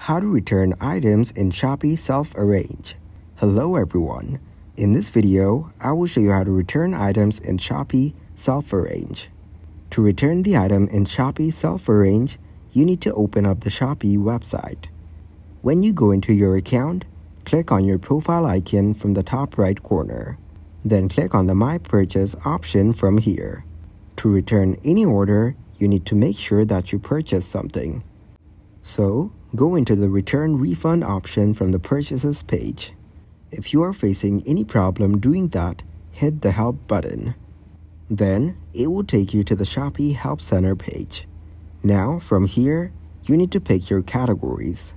How to return items in Shopee self-arrange. Hello everyone. In this video, I will show you how to return items in Shopee self-arrange. To return the item in Shopee self-arrange, you need to open up the Shopee website. When you go into your account, click on your profile icon from the top right corner. Then click on the My Purchase option from here. To return any order, you need to make sure that you purchase something. So, go into the Return Refund option from the Purchases page. If you are facing any problem doing that, hit the Help button. Then, it will take you to the Shopee Help Center page. Now, from here, you need to pick your categories.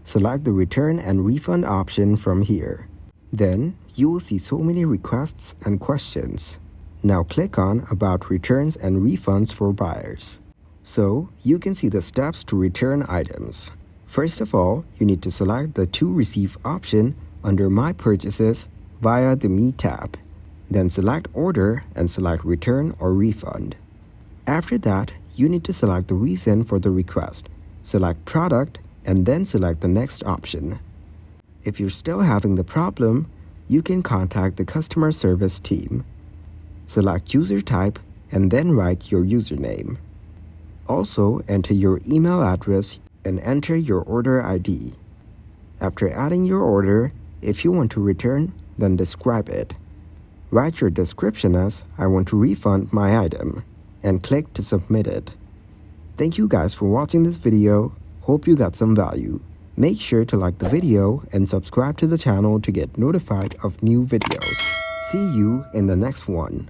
Select the Return and Refund option from here. Then, you will see so many requests and questions. Now click on About Returns and Refunds for Buyers. So, you can see the steps to return items. First of all, you need to select the To Receive option under My Purchases via the Me tab. Then select Order and select Return or Refund. After that, you need to select the reason for the request. Select Product and then select the next option. If you're still having the problem, you can contact the customer service team. Select User Type and then write your username. Also, enter your email address and enter your order ID. After adding your order, if you want to return, then describe it. Write your description as I want to refund my item and click to submit it. Thank you guys for watching this video. Hope you got some value. Make sure to like the video and subscribe to the channel to get notified of new videos. See you in the next one.